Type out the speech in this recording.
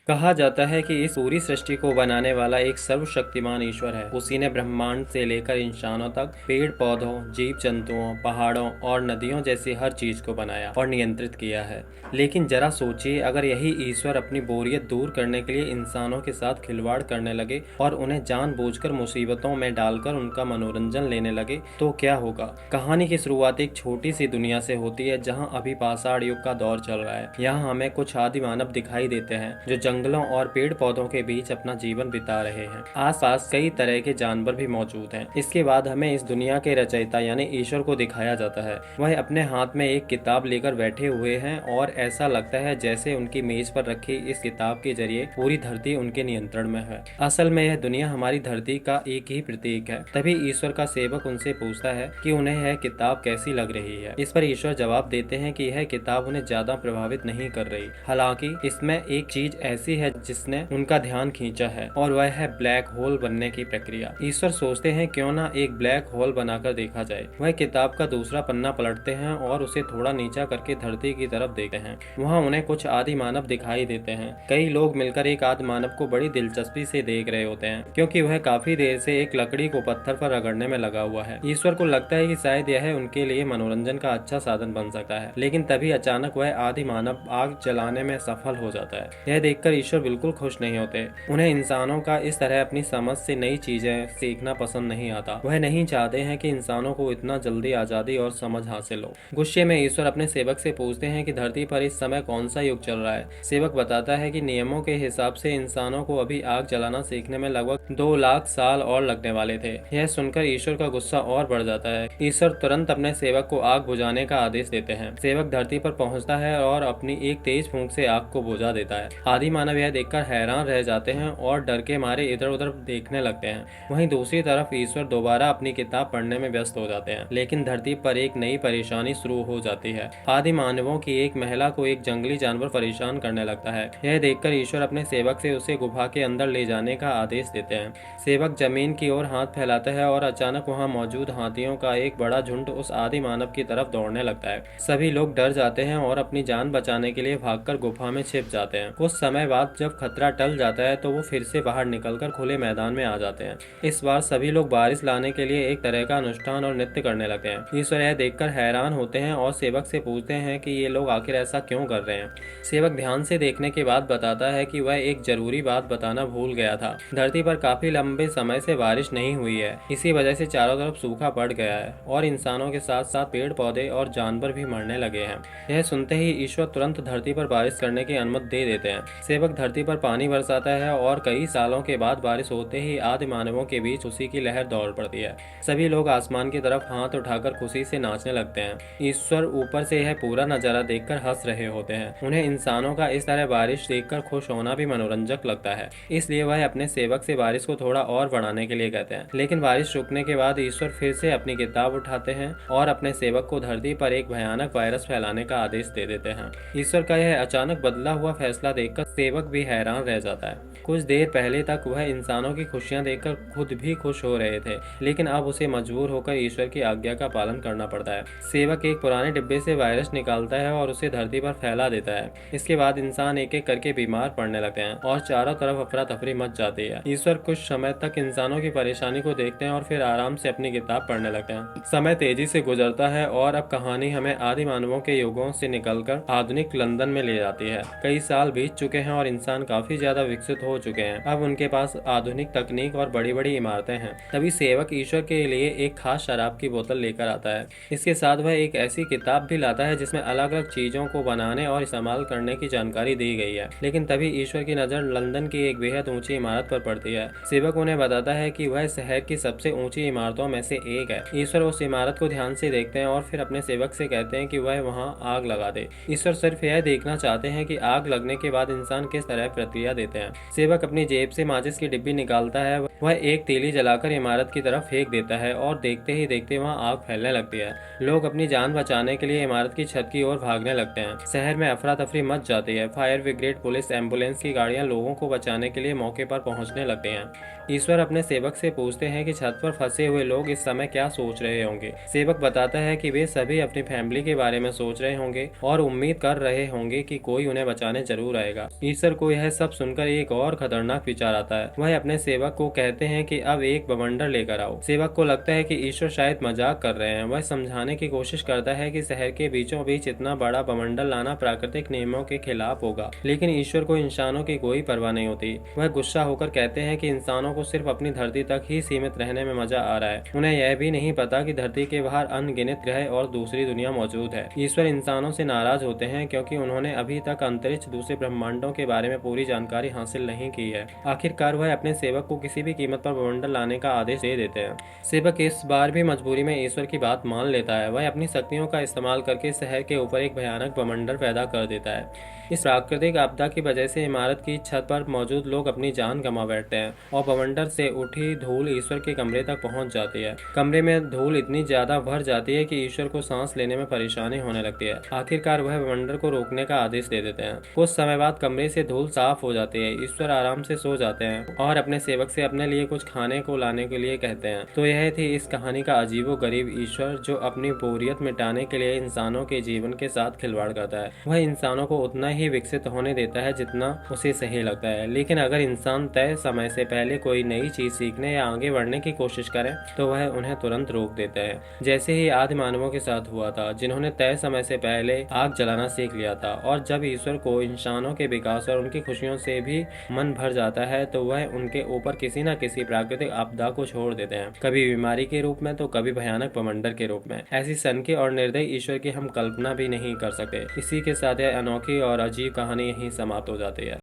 कहा जाता है कि इस पूरी सृष्टि को बनाने वाला एक सर्वशक्तिमान ईश्वर है। उसी ने ब्रह्मांड से लेकर इंसानों तक पेड़ पौधों, जीव जंतुओं, पहाड़ों और नदियों जैसी हर चीज को बनाया और नियंत्रित किया है। लेकिन जरा सोचिए, अगर यही ईश्वर अपनी बोरियत दूर करने के लिए इंसानों के साथ खिलवाड़ करने लगे और उन्हें जानबूझकर मुसीबतों में डालकर उनका मनोरंजन लेने लगे तो क्या होगा। कहानी की शुरुआत एक छोटी सी दुनिया से होती है, जहाँ अभी पाषाण युग का दौर चल रहा है। यहाँ हमें कुछ आदि मानव दिखाई देते हैं जो जंगलों और पेड़ पौधों के बीच अपना जीवन बिता रहे हैं। आसपास कई तरह के जानवर भी मौजूद हैं। इसके बाद हमें इस दुनिया के रचयिता यानी ईश्वर को दिखाया जाता है। वह अपने हाथ में एक किताब लेकर बैठे हुए हैं और ऐसा लगता है जैसे उनकी मेज पर रखी इस किताब के जरिए पूरी धरती उनके नियंत्रण में है। असल में यह दुनिया हमारी धरती का एक ही प्रतीक है। तभी ईश्वर का सेवक उनसे पूछता है कि उन्हें यह किताब कैसी लग रही है। इस पर ईश्वर जवाब देते हैं कि यह किताब उन्हें ज्यादा प्रभावित नहीं कर रही। हालांकि इसमें एक चीज ऐसी है जिसने उनका ध्यान खींचा है और वह है ब्लैक होल बनने की प्रक्रिया। ईश्वर सोचते हैं क्यों ना एक ब्लैक होल बनाकर देखा जाए। वह किताब का दूसरा पन्ना पलटते हैं और उसे थोड़ा नीचा करके धरती की तरफ देखते हैं। वहाँ उन्हें कुछ आदि मानव दिखाई देते हैं। कई लोग मिलकर एक आदि मानव को बड़ी दिलचस्पी से देख रहे होते हैं, क्योंकि वह काफी देर से एक लकड़ी को पत्थर पर रगड़ने में लगा हुआ है। ईश्वर को लगता है कि शायद यह उनके लिए मनोरंजन का अच्छा साधन बन सकता है। लेकिन तभी अचानक वह आदि मानव आग जलाने में सफल हो जाता है। यह देखकर ईश्वर बिल्कुल खुश नहीं होते। उन्हें इंसानों का इस तरह अपनी समझ से नई चीजें सीखना पसंद नहीं आता। वह नहीं चाहते हैं कि इंसानों को इतना जल्दी आजादी और समझ हासिल हो। गुस्से में ईश्वर अपने सेवक से पूछते हैं कि धरती पर इस समय कौन सा युग चल रहा है। सेवक बताता है कि नियमों के हिसाब से इंसानों को अभी आग जलाना सीखने में लगभग 2 लाख साल और लगने वाले थे। यह सुनकर ईश्वर का गुस्सा और बढ़ जाता है। ईश्वर तुरंत अपने सेवक को आग बुझाने का आदेश देते हैं। सेवक धरती पर पहुंचता है और अपनी एक तेज फूंक से आग को बुझा देता है। आदि मानव यह देखकर हैरान रह जाते हैं और डर के मारे इधर उधर देखने लगते हैं। वहीं दूसरी तरफ ईश्वर दोबारा अपनी किताब पढ़ने में व्यस्त हो जाते हैं। लेकिन धरती पर एक नई परेशानी शुरू हो जाती है। आदि मानवों की एक महिला को एक जंगली जानवर परेशान करने लगता है। यह देखकर ईश्वर अपने सेवक से उसे गुफा के अंदर ले जाने का आदेश देते हैं। सेवक जमीन की ओर हाथ फैलाता है और अचानक वहाँ मौजूद हाथियों का एक बड़ा झुंड उस आदि मानव की तरफ दौड़ने लगता है। सभी लोग डर जाते हैं और अपनी जान बचाने के लिए भागकर गुफा में छिप जाते हैं। कुछ समय बाद जब खतरा टल जाता है तो वो फिर से बाहर निकलकर खुले मैदान में आ जाते हैं। इस बार सभी लोग बारिश लाने के लिए एक तरह का अनुष्ठान और नृत्य करने लगते हैं। ईश्वर यह देखकर हैरान होते हैं और सेवक से पूछते हैं कि ये लोग आखिर ऐसा क्यों कर रहे हैं। सेवक ध्यान से देखने के बाद बताता है कि वह एक जरूरी बात बताना भूल गया था। धरती पर काफी लंबे समय से बारिश नहीं हुई है। इसी वजह से चारों तरफ सूखा पड़ गया है और इंसानों के साथ साथ पेड़ पौधे और जानवर भी मरने लगे हैं। यह सुनते ही ईश्वर तुरंत धरती पर बारिश करने की अनुमति दे देते हैं। सेवक धरती पर पानी बरसाता है और कई सालों के बाद बारिश होते ही आदि मानवों के बीच खुशी की लहर दौड़ पड़ती है। सभी लोग आसमान की तरफ हाथ उठाकर खुशी से नाचने लगते हैं। ईश्वर ऊपर से यह पूरा नजारा देखकर हंस रहे होते हैं। उन्हें इंसानों का इस तरह बारिश देखकर खुश होना भी मनोरंजक लगता है। इसलिए वह अपने सेवक से बारिश को थोड़ा और बढ़ाने के लिए कहते हैं। लेकिन बारिश रुकने के बाद ईश्वर फिर से अपनी किताब उठाते हैं और अपने सेवक को धरती पर एक भयानक वायरस फैलाने का आदेश दे देते हैं। ईश्वर का यह अचानक बदला हुआ फैसला देखकर सेवक भी हैरान रह जाता है। कुछ देर पहले तक वह इंसानों की खुशियां देखकर खुद भी खुश हो रहे थे, लेकिन अब उसे मजबूर होकर ईश्वर की आज्ञा का पालन करना पड़ता है। सेवक एक पुराने डिब्बे से वायरस निकालता है और उसे धरती पर फैला देता है। इसके बाद इंसान एक एक करके बीमार पड़ने लगते हैं और चारों तरफ अफरा तफरी मच जाती है। ईश्वर कुछ समय तक इंसानों की परेशानी को देखते हैं और फिर आराम से अपनी किताब पढ़ने लगते हैं। समय तेजी से गुजरता है और अब कहानी हमें आदि मानवों के युगों से निकलकर आधुनिक लंदन में ले जाती है। कई साल बीत चुके हैं और इंसान काफी ज्यादा विकसित हो चुके हैं। अब उनके पास आधुनिक तकनीक और बड़ी बड़ी इमारतें हैं। तभी सेवक ईश्वर के लिए एक खास शराब की बोतल लेकर आता है। इसके साथ वह एक ऐसी किताब भी लाता है जिसमें अलग अलग चीजों को बनाने और इस्तेमाल करने की जानकारी दी गई है। लेकिन तभी ईश्वर की नजर लंदन की एक बेहद ऊंची इमारत पर पड़ती है। सेवक उन्हें बताता है कि वह शहर की सबसे ऊंची इमारतों में से एक है। ईश्वर उस इमारत को ध्यान से देखते हैं और फिर अपने सेवक से कहते हैं कि वह वहां आग लगा दे। ईश्वर सिर्फ यह देखना चाहते हैं कि आग लगने के बाद इंसान किस तरह प्रतिक्रिया देते हैं। सेवक अपनी जेब से माचिस की डिब्बी निकालता है वह एक तीली जलाकर इमारत की तरफ फेंक देता है और देखते ही देखते वहां आग फैलने लगती है। लोग अपनी जान बचाने के लिए इमारत की छत की ओर भागने लगते हैं। शहर में अफरा तफरी मच जाती है। फायर ब्रिगेड, पुलिस, एम्बुलेंस की गाड़ियां लोगों को बचाने के लिए मौके पर पहुंचने लगते हैं। ईश्वर अपने सेवक से पूछते हैं कि छत पर फंसे हुए लोग इस समय क्या सोच रहे होंगे। सेवक बताता है कि वे सभी अपनी फैमिली के बारे में सोच रहे होंगे और उम्मीद कर रहे होंगे कि कोई उन्हें बचाने जरूर आएगा। ईश्वर को यह सब सुनकर एक और खतरनाक विचार आता है। वह अपने सेवक को कहते हैं कि अब एक बवंडर लेकर आओ। सेवक को लगता है कि ईश्वर शायद मजाक कर रहे हैं। वह समझाने की कोशिश करता है कि शहर के बीचों बीच इतना बड़ा बवंडर लाना प्राकृतिक नियमों के खिलाफ होगा, लेकिन ईश्वर को इंसानों की कोई परवाह नहीं होती। वह गुस्सा होकर कहते हैं कि इंसानों को सिर्फ अपनी धरती तक ही सीमित रहने में मजा आ रहा है। उन्हें यह भी नहीं पता कि धरती के बाहर अनगिनत ग्रह और दूसरी दुनिया मौजूद है। ईश्वर इंसानों से नाराज होते हैं क्योंकि उन्होंने अभी तक अंतरिक्ष, दूसरे ब्रह्मांडों के बारे में पूरी जानकारी हासिल नहीं की है। आखिरकार वह अपने सेवक को किसी भी कीमत पर बवंडर लाने का आदेश दे देते हैं। सेवक इस बार भी मजबूरी में ईश्वर की बात मान लेता है। वह अपनी शक्तियों का इस्तेमाल करके शहर के ऊपर एक भयानक बवंडर पैदा कर देता है। इस प्राकृतिक आपदा की वजह से इमारत की छत पर मौजूद लोग अपनी जान गंवा बैठते हैं और बवंडर से उठी धूल ईश्वर के कमरे तक पहुंच जाती है। कमरे में धूल इतनी ज्यादा भर जाती है कि ईश्वर को सांस लेने में परेशानी होने लगती है। आखिरकार वह बवंडर को रोकने का आदेश दे देते हैं। कुछ समय बाद कमरे से धूल साफ हो जाती है। ईश्वर आराम से सो जाते हैं और अपने सेवक से अपने लिए कुछ खाने को लाने के लिए कहते हैं। तो यह थी इस कहानी का अजीबोगरीब ईश्वर, जो अपनी बोरियत मिटाने के लिए इंसानों के जीवन के साथ खिलवाड़ करता है। वह इंसानों को उतना ही विकसित होने देता है जितना उसे सही लगता है, लेकिन अगर इंसान तय समय से पहले कोई नई चीज सीखने या आगे बढ़ने की कोशिश करें तो वह उन्हें तुरंत रोक देता है। जैसे ही आदि मानवों के साथ हुआ था, जिन्होंने तय समय से पहले आग जलाना सीख लिया था। और जब ईश्वर को इंसानों के विकास और उनकी खुशियों से भी मन भर जाता है तो वह उनके ऊपर किसी न किसी प्राकृतिक आपदा को छोड़ देते हैं, कभी बीमारी के रूप में तो कभी भयानक बवंडर के रूप में। ऐसी सनकी और निर्दयी ईश्वर की हम कल्पना भी नहीं कर सकते। इसी के साथ यह अनोखी और अजीब कहानी यहीं समाप्त हो जाती है।